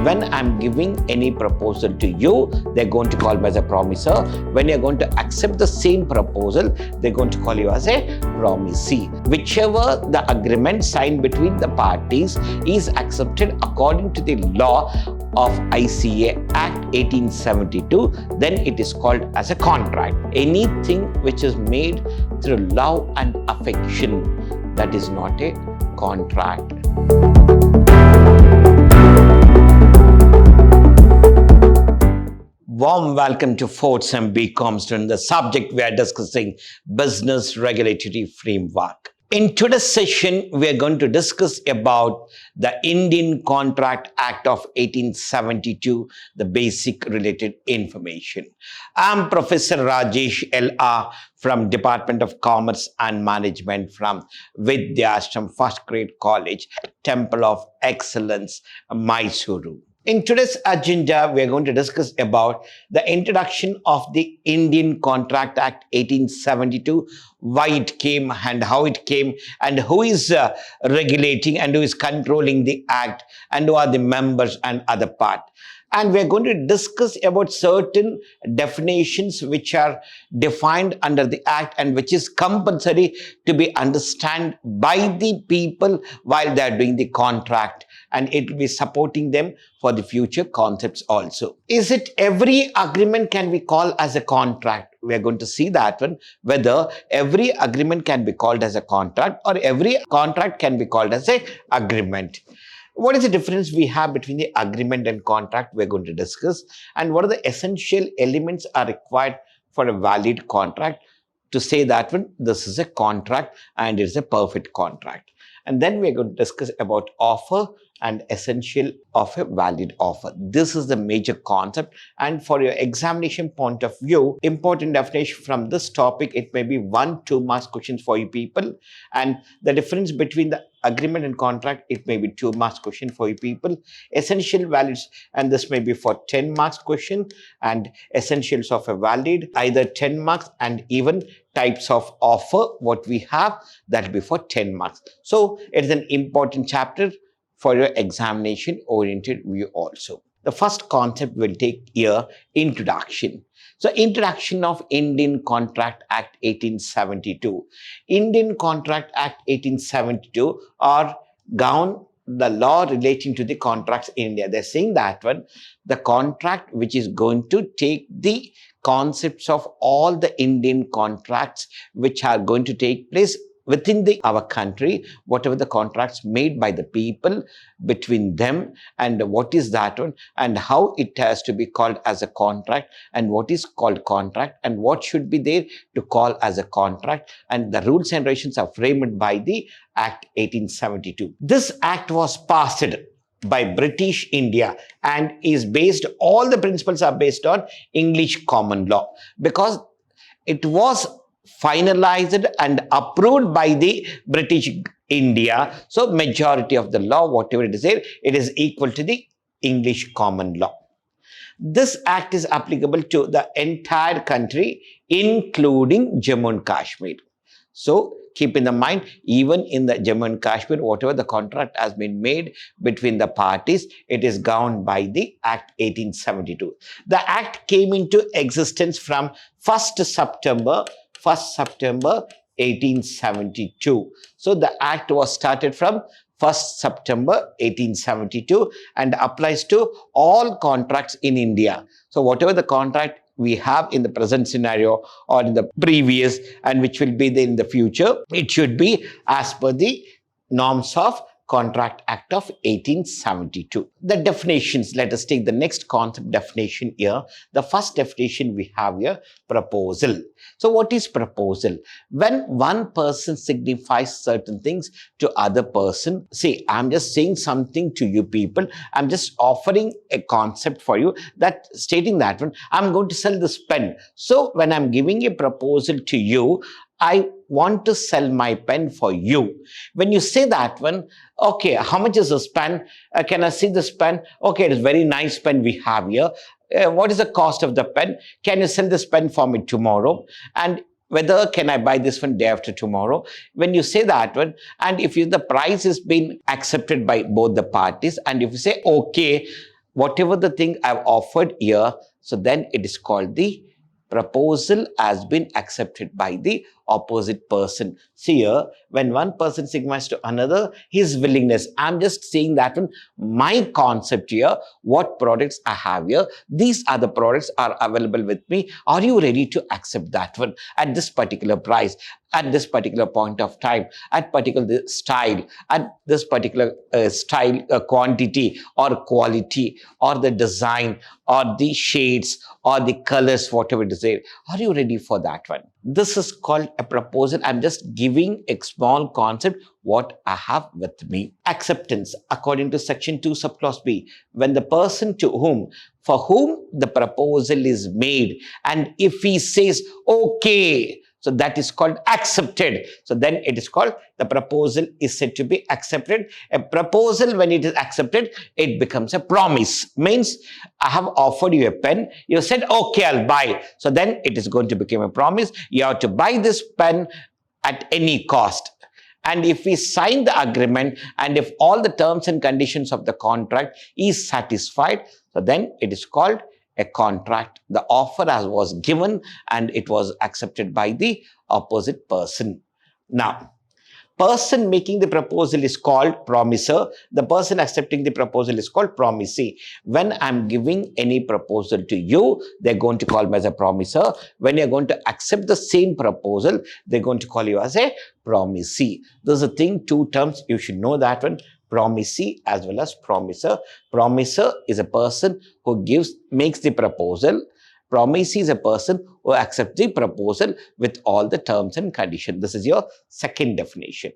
When I'm giving any proposal to you, they're going to call me as a promisor. When you're going to accept the same proposal, they're going to call you as a promisee. Whichever the agreement signed between the parties is accepted according to the law of ICA Act 1872, then it is called as a contract. Anything which is made through love and affection, that is not a contract. Warm welcome to 4th Sem BCom student. The subject we are discussing, business regulatory framework. In today's session, we are going to discuss about the Indian Contract Act of 1872, the basic related information. I'm Professor Rajesh L.R. from Department of Commerce and Management from Vidhyaashram First Grade College, Temple of Excellence, MYSURU. In today's agenda, we are going to discuss about the introduction of the Indian Contract Act 1872, why it came and how it came, and who is regulating and who is controlling the act, and who are the members and other part. And we are going to discuss about certain definitions which are defined under the act and which is compulsory to be understood by the people while they are doing the contract, and it will be supporting them for the future concepts also. Is it every agreement can be called as a contract? We are going to see that one, whether every agreement can be called as a contract or every contract can be called as a agreement. What is the difference we have between the agreement and contract? We're going to discuss, and what are the essential elements are required for a valid contract to say that one, this is a contract and it is a perfect contract. And then we're going to discuss about offer and essential of a valid offer. This is the major concept, and for your examination point of view, important definition from this topic, it may be 1-2 marks questions for you people, and the difference between the agreement and contract, it may be 2 marks question for you people. Essential values, and this may be for 10 marks question, and essentials of a valid, either 10 marks, and even types of offer what we have, that will be for 10 marks. So it is an important chapter for your examination oriented view also. The first concept will take here, introduction. So introduction of Indian Contract Act 1872. Indian Contract Act 1872 are govern the law relating to the contracts in India. They're saying that one, the contract which is going to take the concepts of all the Indian contracts which are going to take place within our country, whatever the contracts made by the people between them, and what is that one, and how it has to be called as a contract, and what is called contract, and what should be there to call as a contract, and the rules and regulations are framed by the Act 1872. This act was passed by British India and is based, all the principles are based on English common law, because it was finalized and approved by the British India. So majority of the law, whatever it is there, it is equal to the English common law. This act is applicable to the entire country, including Jammu and Kashmir. So keep in the mind, even in the Jammu and Kashmir, whatever the contract has been made between the parties, it is governed by the Act 1872. The act came into existence from 1st September 1872. So the act was started from 1st September 1872 and applies to all contracts in India. So whatever the contract we have in the present scenario or in the previous and which will be there in the future, it should be as per the norms of Contract Act of 1872. The definitions, let us take the next concept definition here. The first definition we have here, proposal. So what is proposal? When one person signifies certain things to other person, see, I'm just saying something to you people, I'm just offering a concept for you, that stating that one, I'm going to sell this pen. So when I'm giving a proposal to you, I want to sell my pen for you. When you say that one, okay, how much is this pen? Can I see this pen? Okay, it is very nice pen we have here. What is the cost of the pen? Can you sell this pen for me tomorrow? And whether can I buy this one day after tomorrow? When you say that one, and if the price has been accepted by both the parties, and if you say, okay, whatever the thing I've offered here, so then it is called the proposal has been accepted by the opposite person. See here, when one person signifies to another his willingness, I'm just saying that one, my concept here, what products I have here, these are the products are available with me. Are you ready to accept that one at this particular price, at this particular point of time, at particular style, at this particular style, quantity or quality or the design or the shades or the colors, whatever it is there. Are you ready for that one? This is called a proposal. I'm just giving a small concept what I have with me. Acceptance, according to section 2 subclause B, when the person for whom the proposal is made, and if he says okay, so that is called accepted. So then it is called the proposal is said to be accepted. A proposal, when it is accepted, it becomes a promise. Means I have offered you a pen. You said, okay, I'll buy. So then it is going to become a promise. You have to buy this pen at any cost. And if we sign the agreement and if all the terms and conditions of the contract is satisfied, so then it is called a contract. The offer was given and it was accepted by the opposite person. Now, person making the proposal is called promiser. The person accepting the proposal is called promisee. When I'm giving any proposal to you, they're going to call me as a promiser. When you're going to accept the same proposal, they're going to call you as a promisee. There's a thing, two terms, you should know that one. Promisee as well as promiser. Promiser is a person who makes the proposal. Promisee is a person who accepts the proposal with all the terms and conditions. This is your second definition.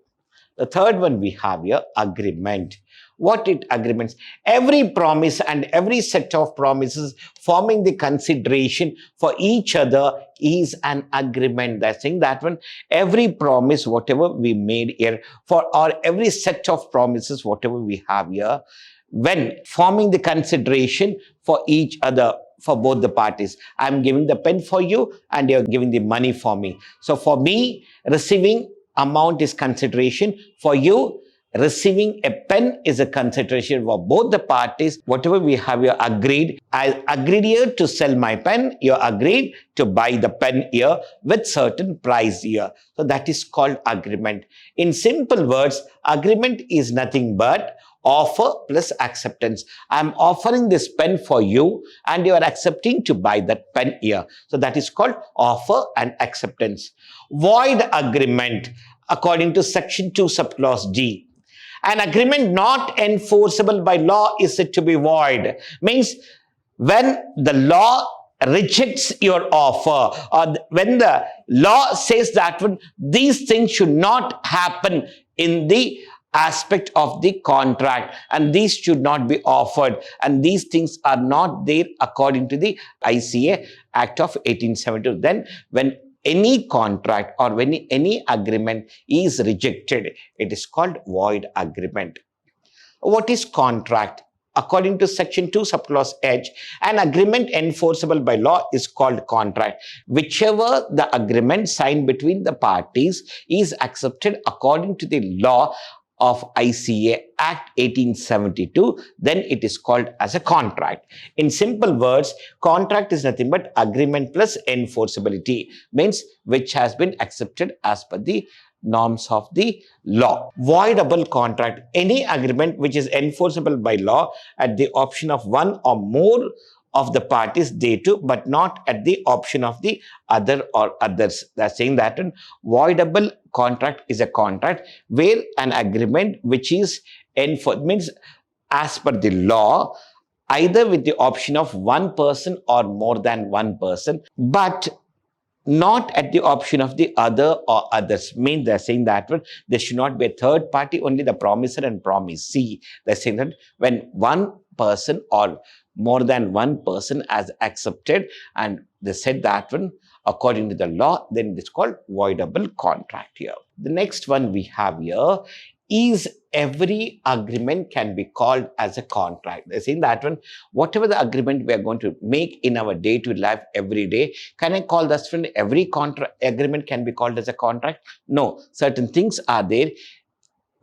The third one we have here, agreement. What it agreements? Every promise and every set of promises forming the consideration for each other is an agreement. That's saying that one, every promise, whatever we made here, or every set of promises, whatever we have here, when forming the consideration for each other, for both the parties. I'm giving the pen for you and you're giving the money for me. So for me, receiving amount is consideration. For you, receiving a pen is a consideration for both the parties. Whatever we have here agreed, I agreed here to sell my pen, you agreed to buy the pen here with certain price here. So that is called agreement. In simple words, agreement is nothing but offer plus acceptance. I'm offering this pen for you and you are accepting to buy that pen here. So that is called offer and acceptance. Void agreement, according to section 2 subclause D. An agreement not enforceable by law is said to be void. Means when the law rejects your offer, or when the law says that these things should not happen in the aspect of the contract and these should not be offered and these things are not there according to the ICA Act of 1872, then when any contract or when any agreement is rejected, it is called void agreement. What is contract? According to section 2 subclause H, an agreement enforceable by law is called contract. Whichever the agreement signed between the parties is accepted according to the law of ICA Act 1872, then it is called as a contract. In simple words, contract is nothing but agreement plus enforceability, means which has been accepted as per the norms of the law. Voidable contract, any agreement which is enforceable by law at the option of one or more of the parties thereto, but not at the option of the other or others. That's saying that voidable contract is a contract where an agreement which is enforced, means as per the law, either with the option of one person or more than one person, but not at the option of the other or others. Means they're saying that there should not be a third party, only the promiser and promisee. They're saying that when one person or more than one person has accepted and they said that according to the law, then it's called voidable contract here. The next one we have here is every agreement can be called as a contract. They're saying that whatever the agreement we are going to make in our day-to-day life every day, can I call that every contract agreement can be called as a contract? No, certain things are there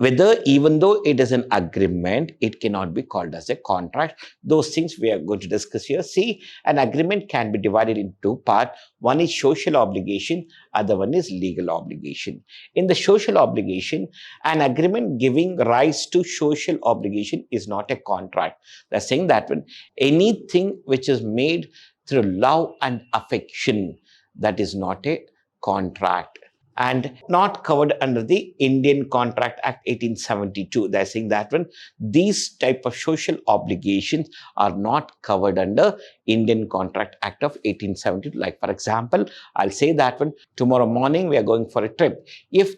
whether even though it is an agreement, it cannot be called as a contract. Those things we are going to discuss here. See, an agreement can be divided into two parts. One is social obligation, other one is legal obligation. In the social obligation, an agreement giving rise to social obligation is not a contract. They're saying that when anything which is made through love and affection, that is not a contract and not covered under the Indian Contract Act 1872. They're saying that when these type of social obligations are not covered under Indian Contract Act of 1872. Like for example, I'll say that when tomorrow morning we are going for a trip. If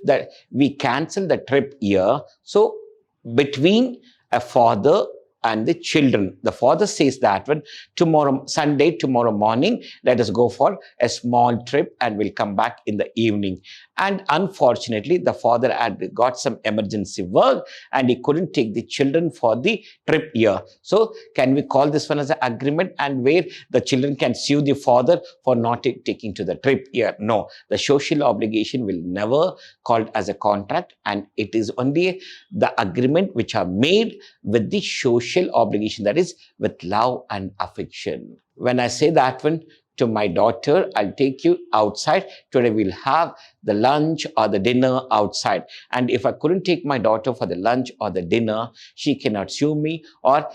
we cancel the trip here, so between a father and the children, the father says that when Sunday, tomorrow morning, let us go for a small trip and we'll come back in the evening. And unfortunately, the father had got some emergency work and he couldn't take the children for the trip here. So can we call this one as an agreement, and where the children can sue the father for not taking to the trip here? No, the social obligation will never called as a contract, and it is only the agreement which are made with the social obligation, that is with love and affection. When I say that one to my daughter, I'll take you outside. Today we'll have the lunch or the dinner outside. And if I couldn't take my daughter for the lunch or the dinner, she cannot sue me. Or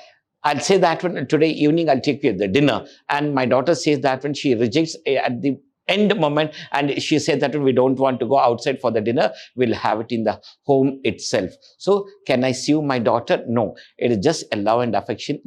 I'll say that one today evening I'll take you to the dinner. And my daughter says that when she rejects at the end moment and she said that we don't want to go outside for the dinner, we'll have it in the home itself. So can I sue my daughter? No, it is just a love and affection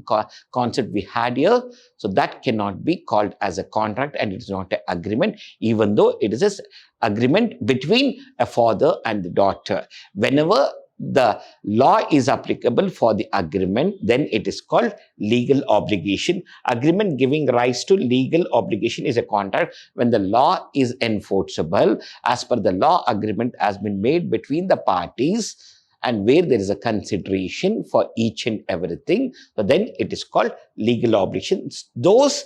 concept we had here. So that cannot be called as a contract, and it is not an agreement, even though it is an agreement between a father and the daughter. Whenever the law is applicable for the agreement, then it is called legal obligation. Agreement giving rise to legal obligation is a contract when the law is enforceable as per the law agreement has been made between the parties, and where there is a consideration for each and everything. So then it is called legal obligations. Those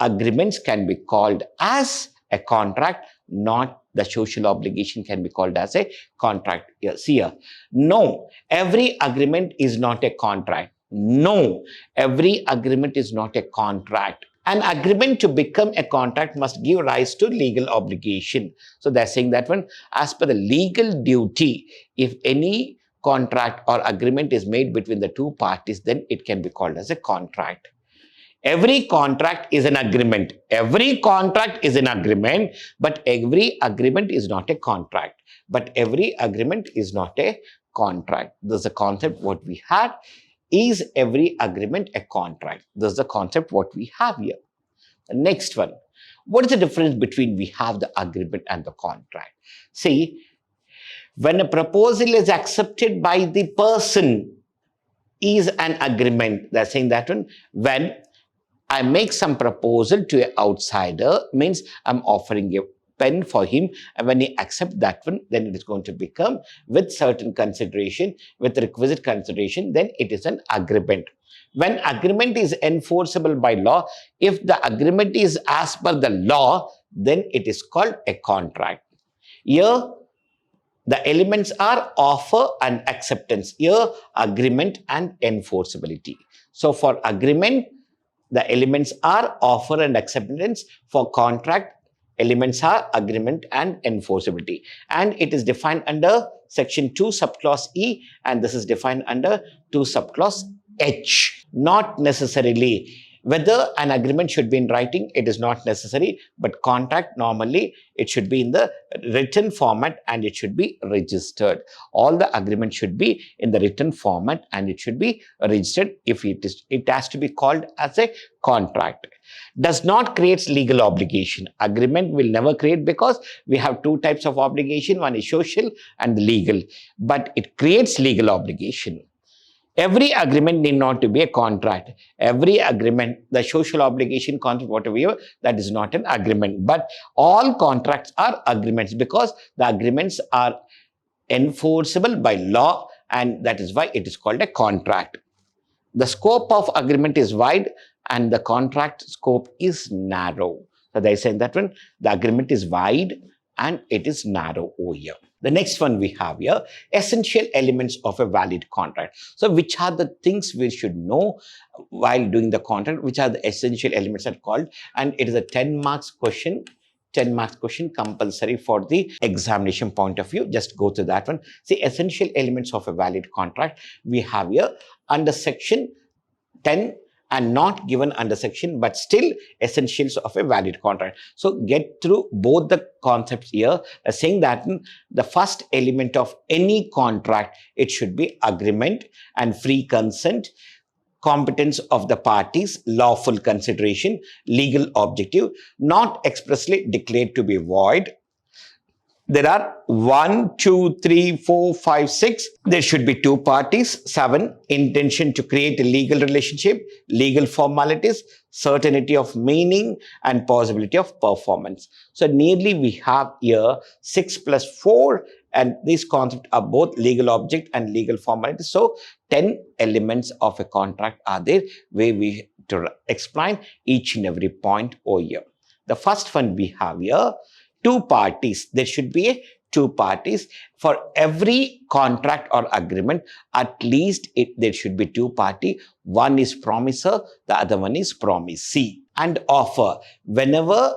agreements can be called as a contract, not the social obligation can be called as a contract. Yes, here. No, every agreement is not a contract. No, every agreement is not a contract. An agreement to become a contract must give rise to legal obligation. So they're saying that when, as per the legal duty, if any contract or agreement is made between the two parties, then it can be called as a contract. Every contract is an agreement. Every contract is an agreement, but every agreement is not a contract. But every agreement is not a contract. This is the concept what we had. Is every agreement a contract? This is the concept what we have here. The next one. What is the difference between we have the agreement and the contract? See, when a proposal is accepted by the person is an agreement. They're saying that when I make some proposal to an outsider, means I'm offering a pen for him, and when he accepts that one, then it is going to become with certain consideration, with requisite consideration, then it is an agreement. When agreement is enforceable by law, if the agreement is as per the law, then it is called a contract. Here, the elements are offer and acceptance. Here, agreement and enforceability. So for agreement, the elements are offer and acceptance. For contract, elements are agreement and enforceability. And it is defined under section 2 subclause E, and this is defined under 2 subclause H. Not necessarily. Whether an agreement should be in writing, it is not necessary, but contract normally it should be in the written format and it should be registered. All the agreement should be in the written format and it should be registered. If it has to be called as a contract. Does not create legal obligation. Agreement will never create, because we have two types of obligation. One is social and legal, but it creates legal obligation. Every agreement need not to be a contract. Every agreement, the social obligation contract, whatever, that is not an agreement. But all contracts are agreements, because the agreements are enforceable by law, and that is why it is called a contract. The scope of agreement is wide and the contract scope is narrow. So they say that when the agreement is wide and it is narrow over here. The next one we have here, essential elements of a valid contract. So which are the things we should know while doing the contract, which are the essential elements are called, and it is a 10 marks question. 10 marks question compulsory for the examination point of view. Just go to that one. See, essential elements of a valid contract we have here under section 10 and not given under section, but still essentials of a valid contract. So get through both the concepts here, saying that the first element of any contract, it should be agreement and free consent, competence of the parties, lawful consideration, legal objective, not expressly declared to be void. There are 1, 2, 3, 4, 5, 6. There should be 2 parties. 7, intention to create a legal relationship, legal formalities, certainty of meaning, and possibility of performance. So nearly we have here 6 plus 4, and these concepts are both legal object and legal formalities. So 10 elements of a contract are there where we to explain each and every point over here. The first one we have here, 2 parties. There should be 2 parties. For every contract or agreement, at least there should be 2 parties. One is promisor, the other one is promisee. And offer. Whenever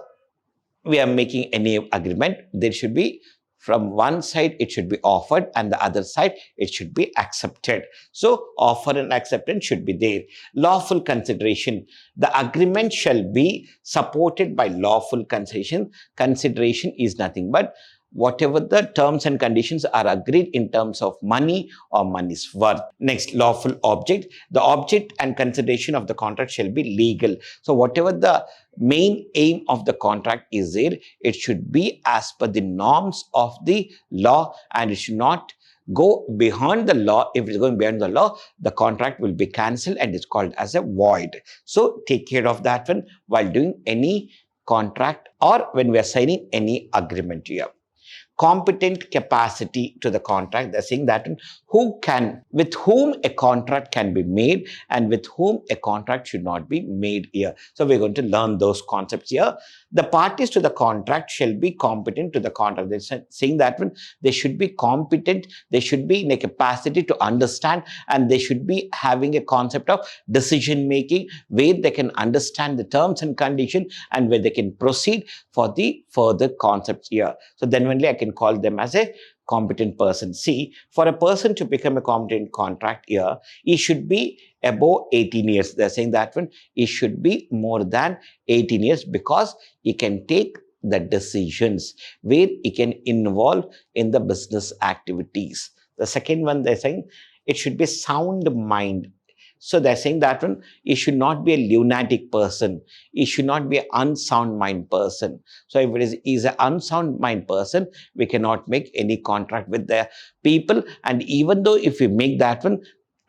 we are making any agreement, there should be from one side it should be offered and the other side it should be accepted. So offer and acceptance should be there. Lawful consideration. The agreement shall be supported by lawful consideration. Consideration is nothing but whatever the terms and conditions are agreed in terms of money or money's worth. Next, lawful object. The object and consideration of the contract shall be legal. So whatever the main aim of the contract is there, it should be as per the norms of the law, and it should not go beyond the law. If it's going beyond the law, the contract will be cancelled and it's called as a void. So take care of that one while doing any contract or when we are signing any agreement here. Competent capacity to the contract. They're saying that with whom a contract can be made and with whom a contract should not be made here. So we're going to learn those concepts here. The parties to the contract shall be competent to the contract. They're saying that they should be competent, they should be in a capacity to understand, and they should be having a concept of decision making where they can understand the terms and conditions and where they can proceed for the further concepts here. So then only I can call them as a competent person. See, for a person to become a competent contract here, he should be above 18 years. They're saying that he should be more than 18 years because he can take the decisions where he can involve in the business activities. The second one, they're saying it should be sound mind. So they're saying that he should not be a lunatic person. He should not be an unsound mind person. So if is an unsound mind person, we cannot make any contract with the people. And even though if we make that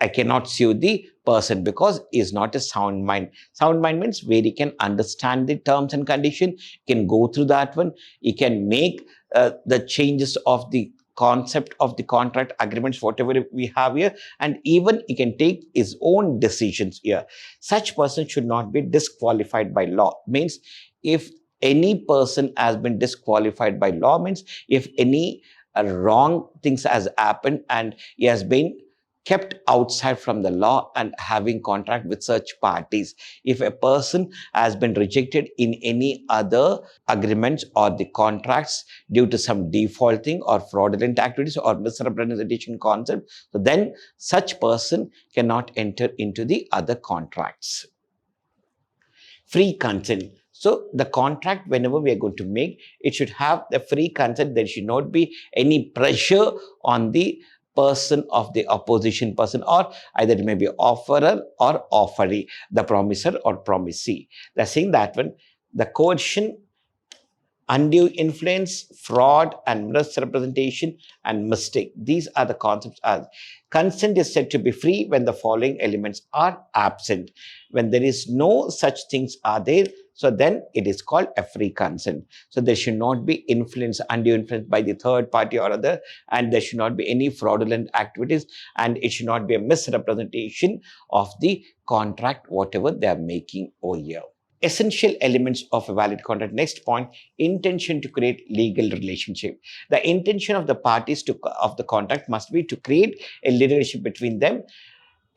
I cannot sue the person because he is not a sound mind. Sound mind means where he can understand the terms and conditions, he can go through that he can make the changes of the concept of the contract agreements, whatever we have here, and even he can take his own decisions here. Such person should not be disqualified by law. Means if any person has been disqualified by law, means if any wrong things has happened and he has been kept outside from the law and having contract with such parties. If a person has been rejected in any other agreements or the contracts due to some defaulting or fraudulent activities or misrepresentation concept, so then such person cannot enter into the other contracts. Free consent. So the contract, whenever we are going to make, it should have the free consent. There should not be any pressure on the person of the opposition person, or either it may be offerer or offeree, the promiser or promisee. They're saying that the coercion, undue influence, fraud and misrepresentation and mistake. These are the concepts. As consent is said to be free when the following elements are absent. When there is no such things are there, so then it is called a free consent. So there should not be influence, undue influence by the third party or other, and there should not be any fraudulent activities, and it should not be a misrepresentation of the contract, whatever they are making over here. Essential elements of a valid contract. Next point, intention to create legal relationship. The intention of the parties of the contract must be to create a relationship between them.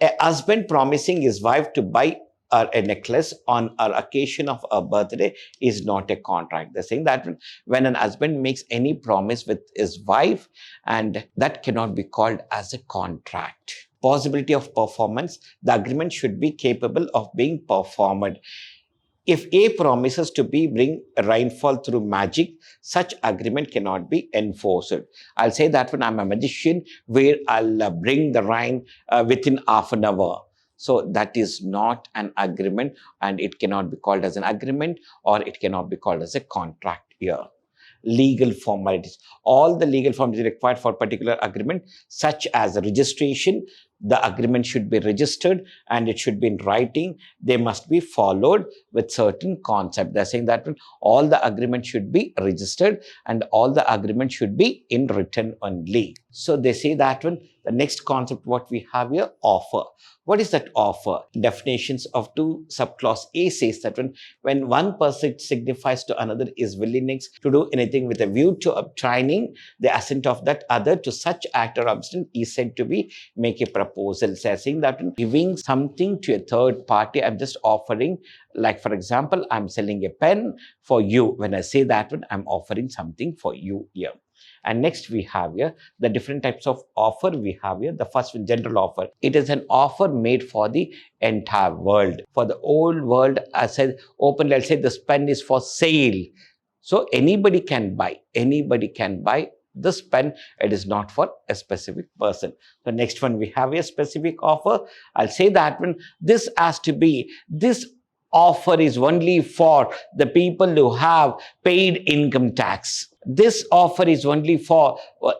A husband promising his wife to buy a necklace on an occasion of a birthday is not a contract. They're saying that when an husband makes any promise with his wife, and that cannot be called as a contract. Possibility of performance, the agreement should be capable of being performed. If A promises to bring rainfall through magic, such agreement cannot be enforced. I'll say that when I'm a magician, where I'll bring the rain within half an hour. So that is not an agreement, and it cannot be called as an agreement, or it cannot be called as a contract here. Legal formalities. All the legal formalities required for a particular agreement, such as registration. The agreement should be registered and it should be in writing. They must be followed with certain concept. They're saying that all the agreement should be registered and all the agreement should be in written only. So they say that one. The next concept what we have here, offer. What is that offer? Definitions of 2 subclause A says that when one person signifies to another his willingness to do anything with a view to obtaining the assent of that other to such act or obstinate is said to be make a proposal. So saying that giving something to a third party, I'm just offering, like for example, I'm selling a pen for you. When I say that one, I'm offering something for you here. And next we have here the different types of offer we have here. The first one, general offer. It is an offer made for the entire world. For the whole world, I said openly, I'll say this pen is for sale. So anybody can buy. Anybody can buy this pen. It is not for a specific person. The next one we have a specific offer. I'll say that one. This has to be, this offer is only for the people who have paid income tax. This offer is only for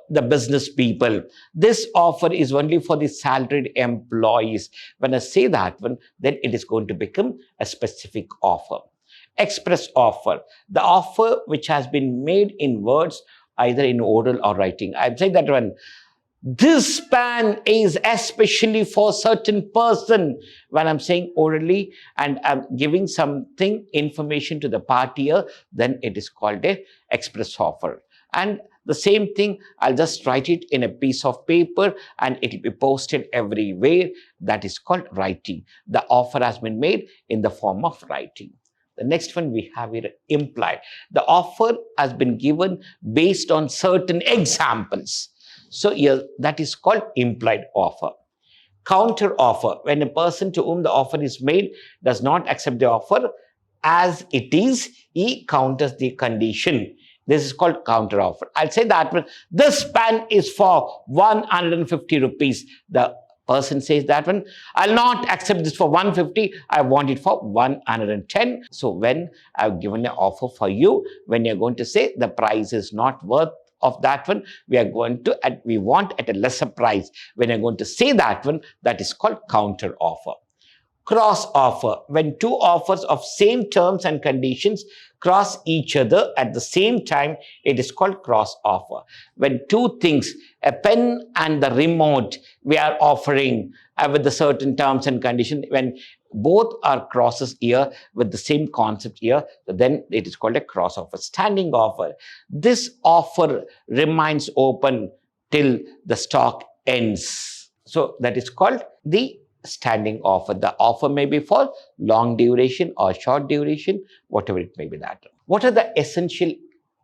the business people. This offer is only for the salaried employees. When I say that one, then it is going to become a specific offer. Express offer. The offer which has been made in words, either in oral or writing. I'm saying that one. This pen is especially for certain person. When I'm saying orally and I'm giving something, information to the party here, then it is called a express offer. And the same thing, I'll just write it in a piece of paper and it will be posted everywhere. That is called writing. The offer has been made in the form of writing. The next one we have here, implied. The offer has been given based on certain examples. So here, that is called implied offer. Counter offer. When a person to whom the offer is made does not accept the offer as it is, he counters the condition. This is called counter offer. I'll say that this pen is for 150 rupees. The person says that one, I'll not accept this for 150. I want it for 110. So when I've given an offer for you, when you're going to say the price is not worth of that one, we want at a lesser price. When you're going to say that one, that is called counter offer. Cross offer. When two offers of same terms and conditions cross each other at the same time, it is called cross offer. When two things, a pen and the remote, we are offering with the certain terms and conditions, when both are crosses here with the same concept here, then it is called a cross offer. Standing offer. This offer remains open till the stock ends. So that is called the standing offer. The offer may be for long duration or short duration, whatever it may be that. What are the essential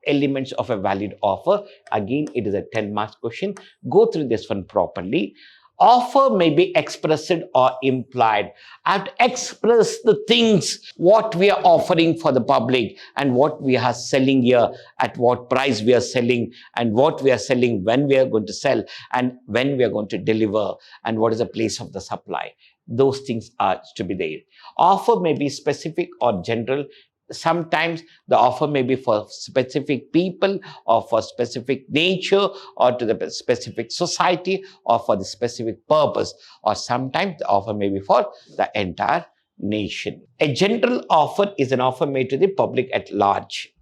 elements of a valid offer? Again, it is a 10 marks question. Go through this one properly. Offer may be expressed or implied. I have to express the things, what we are offering for the public and what we are selling here, at what price we are selling and what we are selling, when we are going to sell and when we are going to deliver and what is the place of the supply. Those things are to be there. Offer may be specific or general. Sometimes the offer may be for specific people or for specific nature or to the specific society or for the specific purpose, or sometimes the offer may be for the entire nation. A general offer is an offer made to the public at large.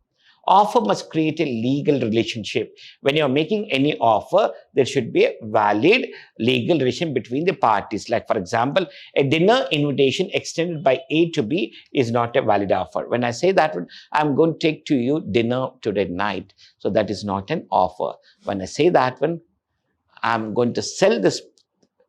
Offer must create a legal relationship. When you're making any offer, there should be a valid legal relation between the parties. Like, for example, a dinner invitation extended by A to B is not a valid offer. When I say that one, I'm going to take to you dinner today night. So that is not an offer. When I say that one, I'm going to sell this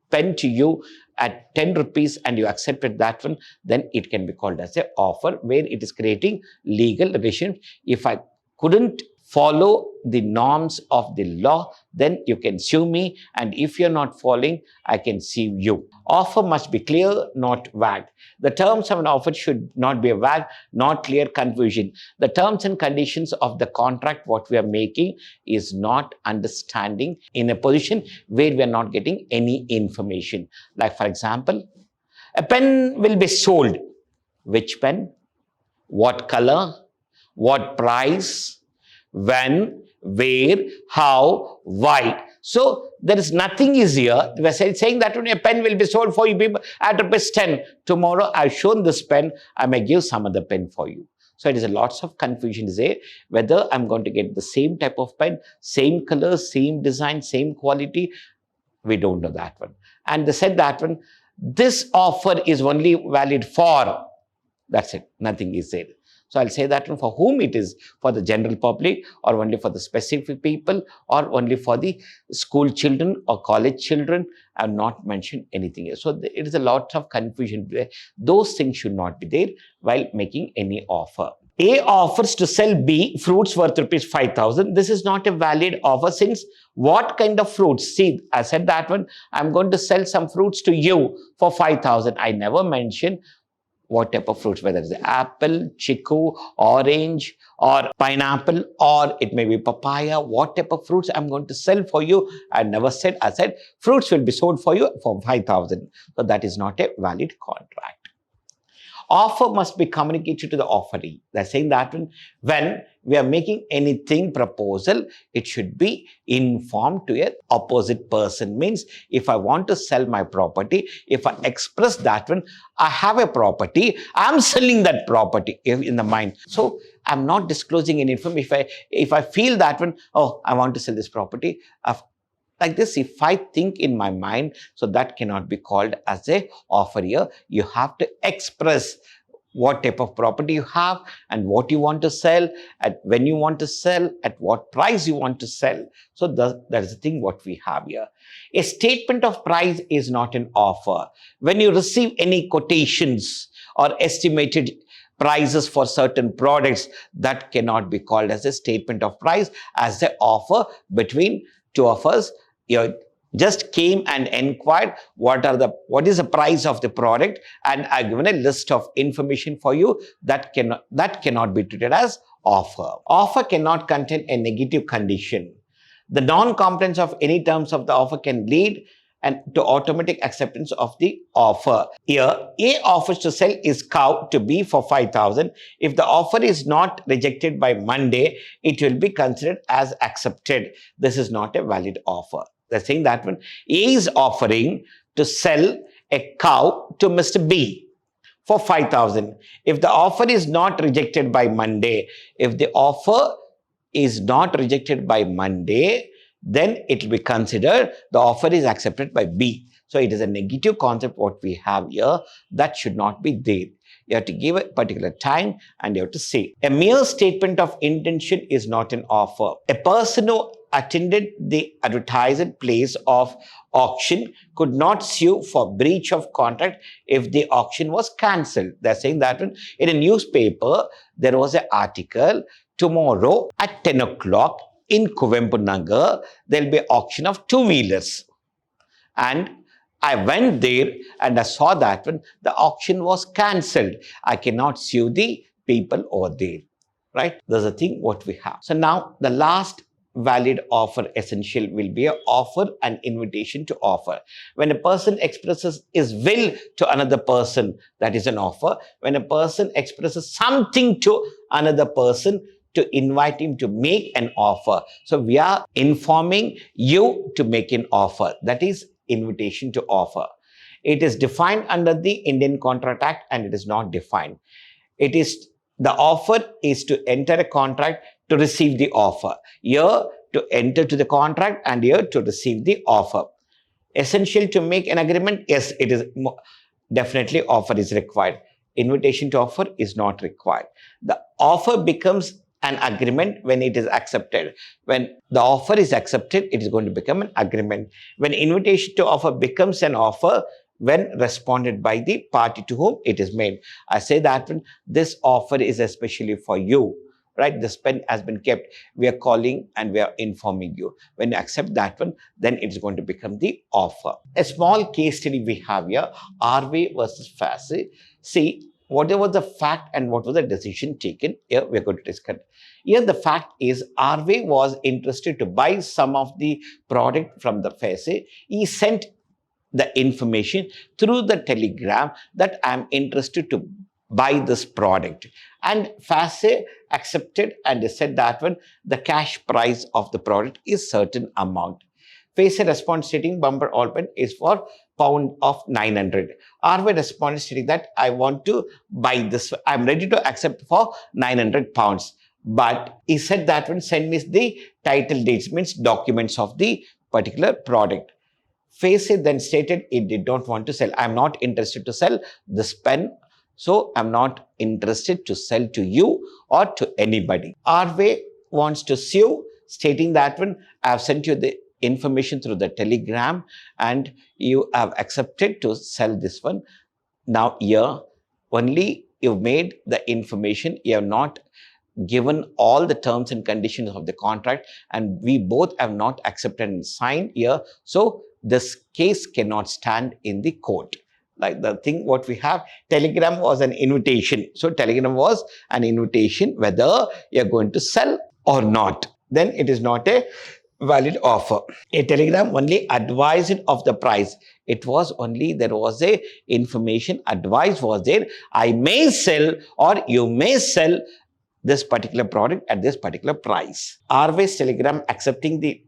pen to you at 10 rupees and you accepted that one, then it can be called as an offer where it is creating legal relation. If I couldn't follow the norms of the law, then you can sue me, and if you're not following, I can sue you. Offer must be clear, not vague. The terms of an offer should not be vague, not clear, confusion. The terms and conditions of the contract what we are making is not understanding in a position where we are not getting any information. Like, for example, a pen will be sold. Which pen? What color? What price? When, where, how, why. So there is nothing is here. We are saying that when a pen will be sold for you people at rupees 10. Tomorrow I've shown this pen, I may give some other pen for you. So it is a lots of confusion there whether I'm going to get the same type of pen, same color, same design, same quality. We don't know that one. And they said that one, this offer is only valid for, that's it, nothing is said. So I'll say that one for whom it is, for the general public or only for the specific people or only for the school children or college children. I have not mentioned anything else. So it is a lot of confusion there. Those things should not be there while making any offer. A offers to sell B fruits worth rupees 5,000. This is not a valid offer since what kind of fruits? See, I said that one, I'm going to sell some fruits to you for 5,000. I never mentioned what type of fruits, whether it's apple, chiku, orange, or pineapple, or it may be papaya. What type of fruits I'm going to sell for you? I never said. I said fruits will be sold for you for 5,000. So that is not a valid contract. Offer must be communicated to the offeree. They're saying that when we are making anything proposal, it should be informed to an opposite person. Means if I want to sell my property, if I express that one, I have a property, I'm selling that property in the mind. So I'm not disclosing any information. If I feel that one, oh, I want to sell this property, like this, if I think in my mind, so that cannot be called as a offer here. You have to express what type of property you have and what you want to sell, at when you want to sell, at what price you want to sell. So that is the thing what we have here. A statement of price is not an offer. When you receive any quotations or estimated prices for certain products, that cannot be called as a statement of price, as the offer between two of us. You just came and inquired what is the price of the product, and I've given a list of information for you. That cannot be treated as offer. Offer cannot contain a negative condition. The non-compliance of any terms of the offer can lead to automatic acceptance of the offer. Here, A offers to sell his cow to B for 5,000. If the offer is not rejected by Monday, it will be considered as accepted. This is not a valid offer. They're saying that one, A is offering to sell a cow to Mr. B for 5,000. If the offer is not rejected by Monday, if the offer is not rejected by Monday, then it will be considered the offer is accepted by B. So it is a negative concept what we have here. That should not be there. You have to give a particular time and you have to say. A mere statement of intention is not an offer. A person who attended the advertised place of auction could not sue for breach of contract if the auction was cancelled. They're saying that in a newspaper, there was an article, tomorrow at 10 o'clock in Kuvempu Nagar, there'll be auction of two-wheelers. And I went there and I saw that the auction was cancelled. I cannot sue the people over there, right? There's a thing what we have. So now the last valid offer essential will be an offer and invitation to offer. When a person expresses his will to another person, that is an offer. When a person expresses something to another person, to invite him to make an offer. So we are informing you to make an offer. That is invitation to offer. It is defined under the Indian Contract Act and it is not defined. It is the offer is to enter a contract to receive the offer. Here to enter to the contract and here to receive the offer. Essential to make an agreement? Yes, it is definitely offer is required. Invitation to offer is not required. The offer becomes an agreement when it is accepted. When the offer is accepted, it is going to become an agreement. When invitation to offer becomes an offer, when responded by the party to whom it is made. I say that when this offer is especially for you, right? This pen has been kept. We are calling and we are informing you. When you accept that one, then it is going to become the offer. A small case study we have here, RV versus FASE. See, what was the fact and what was the decision taken? Here we are going to discuss. Here the fact is RV was interested to buy some of the product from the FASE. He sent the information through the telegram that I am interested to buy this product. And FASE accepted and said that when the cash price of the product is certain amount. FASE response stating bumper open is for pound of 900. RV response stating that I want to buy this. I'm ready to accept for 900 pounds. But he said that when send me the title deeds, means documents of the particular product. FASE then stated it did not want to sell. I'm not interested to sell this pen. So I'm not interested to sell to you or to anybody. RV wants to sue, stating that when I have sent you the information through the telegram and you have accepted to sell this one. Now here only you've made the information, you have not given all the terms and conditions of the contract and we both have not accepted and signed here. So this case cannot stand in the court. Like the thing what we have, telegram was an invitation. So telegram was an invitation whether you're going to sell or not. Then it is not a valid offer. A telegram only advised of the price. It was only, there was a information, advice was there. I may sell or you may sell this particular product at this particular price. RV's telegram accepting the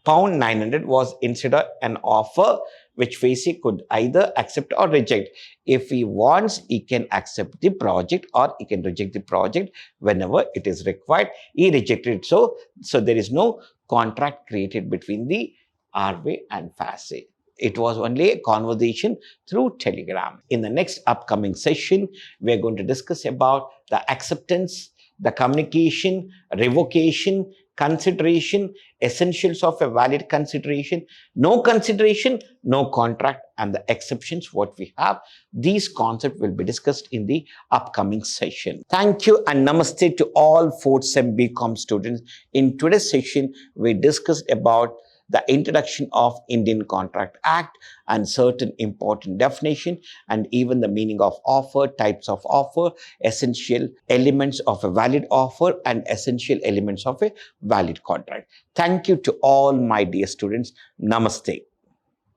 pound 900 was instead of an offer which FASE could either accept or reject. If he wants, he can accept the project or he can reject the project whenever it is required. He rejected it. So there is no contract created between the RV and FASE. It was only a conversation through telegram. In the next upcoming session, we are going to discuss about the acceptance, the communication, revocation, consideration, essentials of a valid consideration, no contract, and the exceptions what we have. These concepts will be discussed in the upcoming session. Thank you and namaste to all 4th Sem BCom students. In today's session, we discussed about the introduction of Indian Contract Act and certain important definition and even the meaning of offer, types of offer, essential elements of a valid offer and essential elements of a valid contract. Thank you to all my dear students. Namaste.